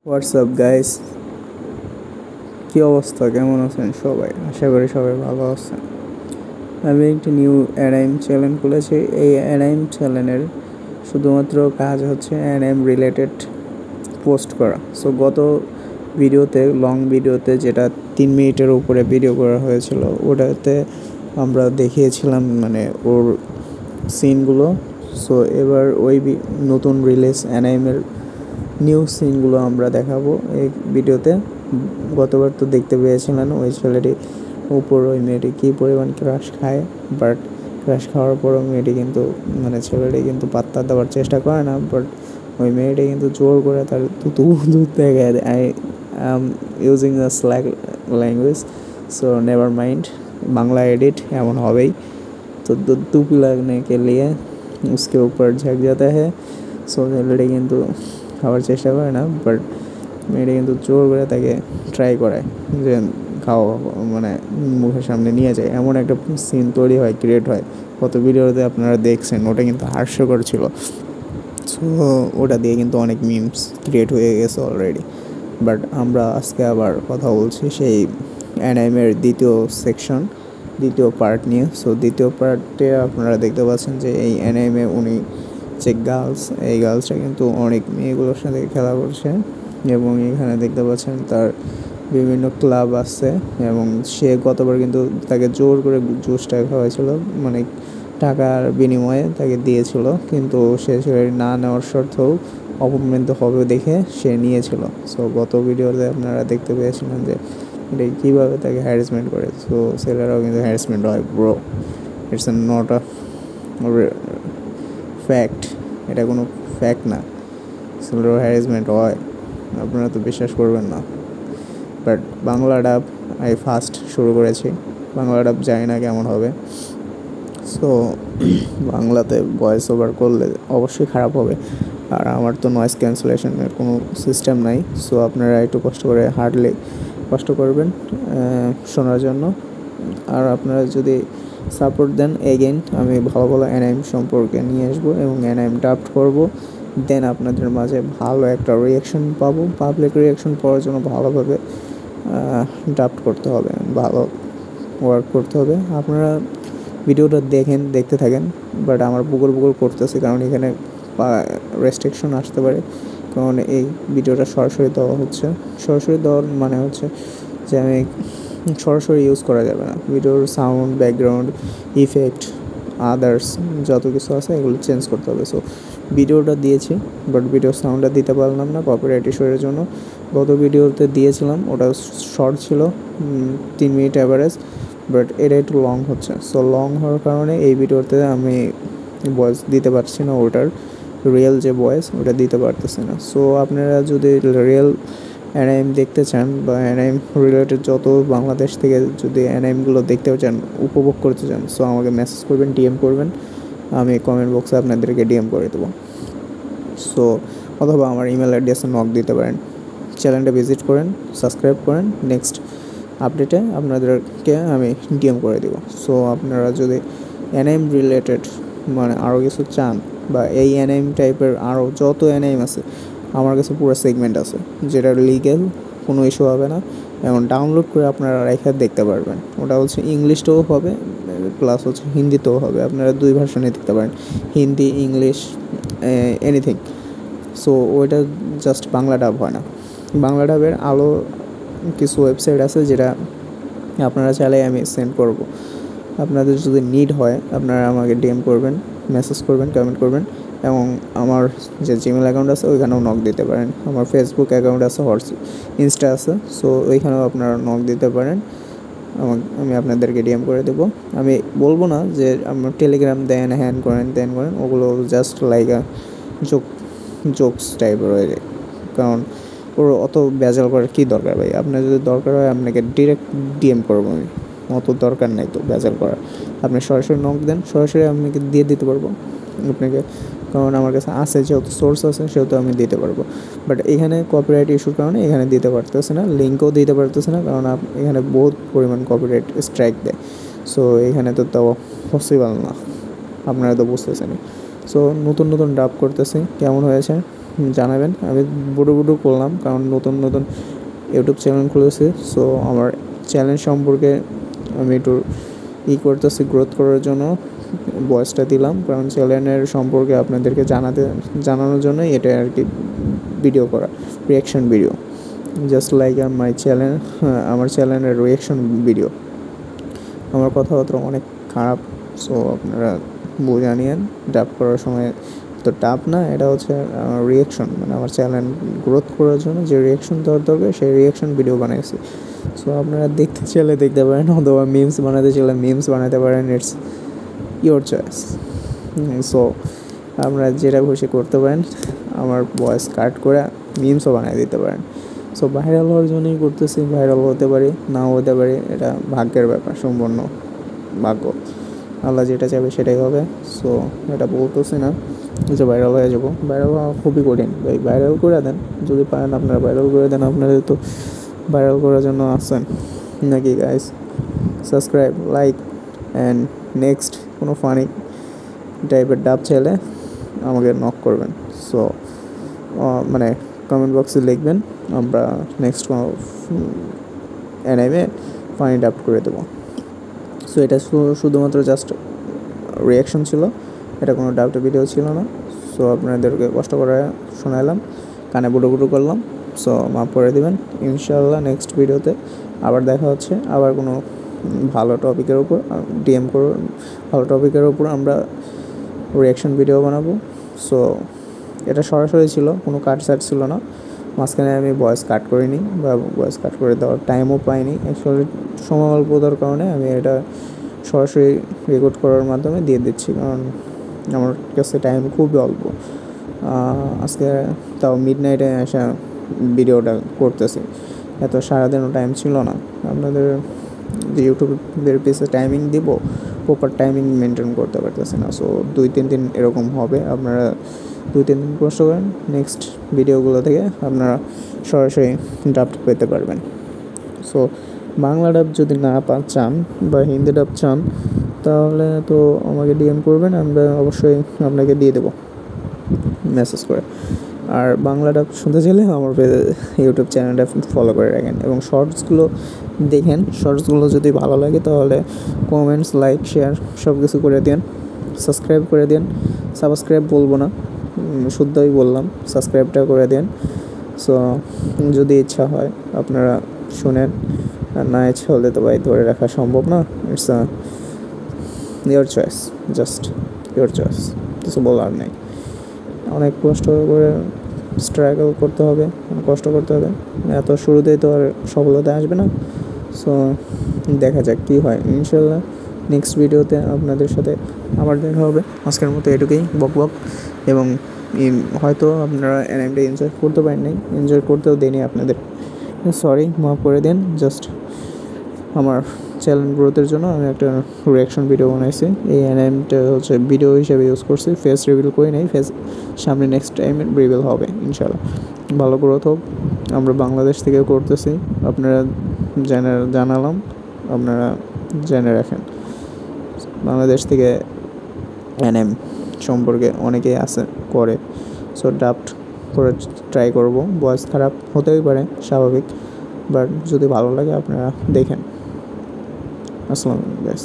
WhatsApp guys, কী অবস্থা? কেমন আছেন সবাই? আশা করি সবাই ভালো আছেন। আমি একটি নিউ অ্যানাইম চ্যানেল খুলেছি। এই অ্যানাইম চ্যানেলের শুধুমাত্র কাজ হচ্ছে অ্যানাইম রিলেটেড পোস্ট করা। সো গত ভিডিওতে, লং ভিডিওতে, যেটা 3 মিনিটের উপরে ভিডিও করা হয়েছিল, ওটাতে আমরা দেখিয়েছিলাম মানে ওর সিনগুলো। সো এবার ওই নতুন রিলিজ অ্যানাইমের নিউ সিনগুলো আমরা দেখাবো এই ভিডিওতে। গতবার তো দেখতে পেয়েছিলেন ওই ছেলেটি উপর ওই মেয়েটি কী পরিমাণ ক্রাশ খায়, বাট ক্রাশ খাওয়ার পরও মেয়েটি কিন্তু ছেলেটি কিন্তু পাত্তা দেওয়ার চেষ্টা করে না। বাট ওই মেয়েটি কিন্তু জোর করে তার দুধ দেখে। I am using the slang language, so never mind, Bangla edit এমন হবেই। তো দুপি লাগনে কে লিয়ে उसके ऊपर झक जाता है। সো ছেলেটি কিন্তু খাওয়ার চেষ্টা করে না, বাট মেয়েটি কিন্তু জোর করে তাকে ট্রাই করায় যে খাওয়া, মুখের সামনে নিয়ে যায়। এমন একটা সিন তৈরি হয়, ক্রিয়েট হয়। কত ভিডিওতে আপনারা দেখছেন, ওটা কিন্তু হাস্যকর ছিল। সো ওটা দিয়ে কিন্তু অনেক মিমস ক্রিয়েট হয়ে গেছে অলরেডি। বাট আমরা আজকে আবার কথা বলছি সেই অ্যানাইমের দ্বিতীয় পার্ট নিয়ে। সো দ্বিতীয় পার্টে আপনারা দেখতে পাচ্ছেন যে এই অ্যানাইমে উনি যে এই গার্লসটা কিন্তু অনেক মেয়েগুলোর সাথে খেলা করছে, এবং এখানে দেখতে পাচ্ছেন তার বিভিন্ন ক্লাব আছে, এবং সে গতবার কিন্তু তাকে জোর করে জুসটা খাওয়াইছিল, টাকার বিনিময়ে তাকে দিয়েছিল, কিন্তু সে না নেওয়ার শর্তেও অপমানিত হবে দেখে সে নিয়েছিল। সো গত ভিডিওতে আপনারা দেখতে পেয়েছিলেন যে এটা কীভাবে তাকে হ্যারাসমেন্ট করে। সো ছেলেরাও কিন্তু হ্যারাসমেন্ট হয়, bro. It's not a fact, এটা কোনো ফ্যাক্ট না। ছেলেরাও হ্যারাসমেন্ট হয়, আপনারা তো বিশ্বাস করবেন না। বাট বাংলা ডাব আমি ফার্স্ট শুরু করেছি। বাংলা ডাব জানি না কেমন হবে। সো বাংলাতে ভয়েস ওভার করলে অবশ্যই খারাপ হবে, আর আমার তো নয়েজ ক্যান্সেলেশনের কোনো সিস্টেম নাই। সো আপনারা একটু কষ্ট করবেন শোনার জন্য। আর আপনারা যদি সাপোর্ট দেন, এগেইন আমি ভালো ভালো অ্যানাইম সম্পর্কে নিয়ে আসবো এবং অ্যানাইম ডাফট করবো। দেন আপনাদের মাঝে ভালো একটা রিয়াকশন পাবো। পাবলিক রিয়াকশন পাওয়ার জন্য ভালোভাবে ডাফট করতে হবে, ভালো ওয়ার্ক করতে হবে। আপনারা ভিডিওটা দেখতে থাকেন, বাট আমার বুকর করতেছে, কারণ এখানে রেস্ট্রিকশন আসতে পারে। কারণ এই ভিডিওটা সরাসরি দেওয়া হচ্ছে। সরাসরি দেওয়ার মানে হচ্ছে যে আমি সরাসরি ইউজ করা যাবে না। ভিডিওর সাউন্ড, ব্যাকগ্রাউন্ড, ইফেক্ট, আদার্স যত কিছু আছে এগুলো চেঞ্জ করতে হবে। সো ভিডিওটা দিয়েছি, বাট ভিডিওর সাউন্ডটা দিতে পারলাম না কপিরাইট ইস্যুর জন্য। গত ভিডিওতে দিয়েছিলাম, ওটা শর্ট ছিল, 3 মিনিট অ্যাভারেজ, বাট এটা একটু লং হচ্ছে। সো লং হওয়ার কারণে এই ভিডিওতে আমি ভয়েস দিতে পারছি না, ওটার রিয়েল যে ভয়েস ওটা দিতে পারতেছি না। সো আপনারা যদি রিয়েল অ্যানাইম দেখতে চান, বা অ্যানাইম রিলেটেড যত বাংলাদেশ থেকে যদি অ্যানাইমগুলো দেখতে চান, উপভোগ করতে চান, সো আমাকে মেসেজ করবেন, ডিএম করবেন, আমি কমেন্ট বক্সে আপনাদেরকে ডিএম করে দেবো। সো অথবা আমার ইমেল অ্যাড্রেসে নক দিতে পারেন। চ্যানেলটা ভিজিট করেন, সাবস্ক্রাইব করেন, নেক্সট আপডেটে আপনাদেরকে আমি ডিএম করে দেবো। সো আপনারা যদি অ্যানাইম রিলেটেড আরও কিছু চান, বা এই অ্যানাইম টাইপের আরও যত অ্যানাইম আছে, আমার কাছে পুরো সেগমেন্ট আছে, যেটা লিগ্যাল, কোনো ইস্যু হবে না, এবং ডাউনলোড করে আপনারা রেখে দেখতে পারবেন। ওটা হচ্ছে ইংলিশটাও হবে, প্লাস হচ্ছে হিন্দিতেও হবে। আপনারা 2 ভার্সনে দেখতে পারেন, হিন্দি, ইংলিশ, এনিথিং। সো ওইটা জাস্ট বাংলা ডাব হয় না। বাংলা ডাবের আলো কিছু ওয়েবসাইট আছে, যেটা আপনারা চাইলে আমি সেন্ড করব। আপনাদের যদি নিড হয়, আপনারা আমাকে ডিএম করবেন, মেসেজ করবেন, কমেন্ট করবেন, এবং আমার যে জিমেল অ্যাকাউন্ট আছে ওইখানেও নক দিতে পারেন। আমার ফেসবুক অ্যাকাউন্ট আছে, ইনস্টা আছে, সো ওইখানেও আপনারা নক দিতে পারেন। আমি আপনাদেরকে ডিএম করে দেবো। আমি বলবো না যে আমার টেলিগ্রাম দেন, হ্যান করেন, ত্যান করেন, ওগুলো জাস্ট লাইক জোকস টাইপের হয়ে যায়। কারণ ওর অত বেজাল করার কী দরকার ভাই? আপনার যদি দরকার হয়, আপনাকে ডিরেক্ট ডিএম করবো আমি, অত দরকার নেই তো বেজাল করার। আপনি সরাসরি নক দেন, সরাসরি আপনাকে দিয়ে দিতে পারবো আপনাকে, কারণ আমার কাছে আছে, যেহেতু সোর্স আছে সেহেতু আমি দিতে পারবো। বাট এখানে কপিরাইট ইস্যুর কারণে এখানে দিতে পারতেছে না, লিঙ্কও দিতে পারতেছে না, কারণ এখানে বহুত পরিমাণ কপিরাইট স্ট্রাইক দেয়। সো এখানে তো তাও পসিবল না, আপনারা তো বুঝতেছেন। সো নতুন নতুন ডাব করতেছি, কেমন হয়েছে জানাবেন। আমি বুডু করলাম কারণ নতুন নতুন ইউটিউব চ্যানেল খুলেছি। সো আমার চ্যানেল সম্পর্কে আমি একটু করতেছি, গ্রোথ করার জন্য ভয়েসটা দিলাম, কারণ চ্যানেলের সম্পর্কে আপনাদেরকে জানানোর জন্য এটা আর কি ভিডিও করা, reaction video, just like my channel, আমার চ্যানেলের রিয়াকশন ভিডিও। আমার কথাবার্তা অনেক খারাপ, সো আপনারা বুঝে নিয়েন। ডাব করার সময় তো টাফ না, এটা হচ্ছে রিয়াকশন, মানে আমার চ্যানেল গ্রোথ করার জন্য যে রিয়াকশন দেওয়ার দরকার সেই রিয়াকশন ভিডিও বানাইছি। সো আপনারা দেখতে চাইলে দেখতে পারেন, অথবা মিমস বানাতে চাইলে মিমস বানাতে পারেন, ইটস ইয়োর চয়েস। সো আপনারা যেটা খুশি করতে পারেন, আমার ভয়েস কাট করে মিমসও বানিয়ে দিতে পারেন। সো ভাইরাল হওয়ার জন্যই করতেছি, ভাইরাল হতে পারি নাও হতে পারি, এটা ভাগ্যের ব্যাপার, সম্পূর্ণ ভাগ্য, আল্লাহ যেটা চাইবে সেটাই হবে। সো এটা বলতেছি না যে ভাইরাল হয়ে যাবো, ভাইরাল হওয়া খুবই কঠিন ভাই, ভাইরাল করে দেন যদি পারেন, আপনারা ভাইরাল করে দেন, আপনাদের তো ভাইরাল করার জন্য আসছেন নাকি guys. Subscribe, like and next কোনো ফানি টাইপের ডাব চাইলে আমাকে নক করবেন। সো মানে কমেন্ট বক্সে লিখবেন, আমরা নেক্সট কোনো অ্যানিমে ফানি ডাব করে দেবো। সো এটা শুধুমাত্র জাস্ট রিয়াকশন ছিল, এটা কোনো ডাবটা ভিডিও ছিল না। সো আপনাদেরকে কষ্ট করে শোনালাম, কানে বুডু করলাম। সো মাফ করে দেবেন। ইনশাআল্লাহ নেক্সট ভিডিওতে আবার দেখা হচ্ছে, আবার কোনো ভালো টপিকের উপর ডিএম করো, ভালো টপিকের উপর আমরা রিয়াকশন ভিডিও বানাবো। সো এটা সরাসরি ছিল, কোনো কাট সাট ছিল না, মাঝখানে আমি ভয়েস কাট করিনি বা ভয়েস কাট করে দেওয়ার টাইমও পাইনি। অ্যাকচুয়ালি সময় অল্পতার কারণে আমি এটা সরাসরি রেকর্ড করার মাধ্যমে দিয়ে দিচ্ছি, কারণ আমার কাছে টাইম খুবই অল্প। আজকে তাও মিডনাইটে আসা ভিডিওটা করতেছি, এত সারাদিনও টাইম ছিল না। আপনাদের যে ইউটিউবের পিছে টাইমিং দিব, প্রপার টাইমিং মেনটেন করতে পারতেছি না। সো 2-3 দিন এরকম হবে, আপনারা 2-3 দিন কষ্ট করেন, নেক্সট ভিডিওগুলো থেকে আপনারা সরাসরি ডাব পেতে পারবেন। সো বাংলা ডাব যদি না চান বা হিন্দি ডাব চান, তাহলে তো আমাকে ডিএম করবেন, আমরা অবশ্যই আপনাকে দিয়ে দেবো মেসেজ করে। আর বাংলা ডাব শুনতে চাইলে আমার ইউটিউব চ্যানেলটা ফলো করে রাখেন এবং শর্টসগুলো দেখেন। শর্টসগুলো যদি ভালো লাগে তাহলে কমেন্টস, লাইক, শেয়ার সব কিছু করে দিন, সাবস্ক্রাইব করে দিন। সাবস্ক্রাইব বলবো না, শুদ্ধই বললাম, সাবস্ক্রাইবটা করে দিন। সো যদি ইচ্ছা হয় আপনারা শুনেন, আর না ইচ্ছা হলে তো ভাই ধরে রাখা সম্ভব না। It's your choice, just your choice, কিছু বলার নেই। অনেক কষ্ট করে স্ট্রাগল করতে হবে, কষ্ট করতে হবে, এত শুরুতেই তো আর সফলতা আসবে না। সো দেখা যাক কী হয়। ইনশাল্লাহ নেক্সট ভিডিওতে আপনাদের সাথে আবার দেখা হবে। আজকের মতো এটুকুই বক এবং হয়তো আপনারা অ্যানিমেটা এনজয় করতে পারেন নাই, এনজয় করতেও দেয়নি আপনাদের, সরি, মাফ করে দিন। জাস্ট আমার চ্যানেল গ্রোথের জন্য আমি একটা রিয়াকশন ভিডিও বানাইছি, এই অ্যানিমেটা হচ্ছে ভিডিও হিসেবে ইউজ করছি, ফেস রিভিল করি নাই, ফেস সামনে নেক্সট টাইমে রিভিল হবে ইনশাল্লাহ। ভালো গ্রোথ হোক, আমরা বাংলাদেশ থেকে করতেছি, আপনারা জানালাম, আপনারা জেনে রাখেন। বাংলাদেশ থেকে অ্যানিম সম্পর্কে অনেকেই আছে করে, সো ডাবড করে ট্রাই করব। ভয়েস খারাপ হতেই পারে, স্বাভাবিক, বাট যদি ভালো লাগে আপনারা দেখেন। আসসালামু আলাইকুম গাইস।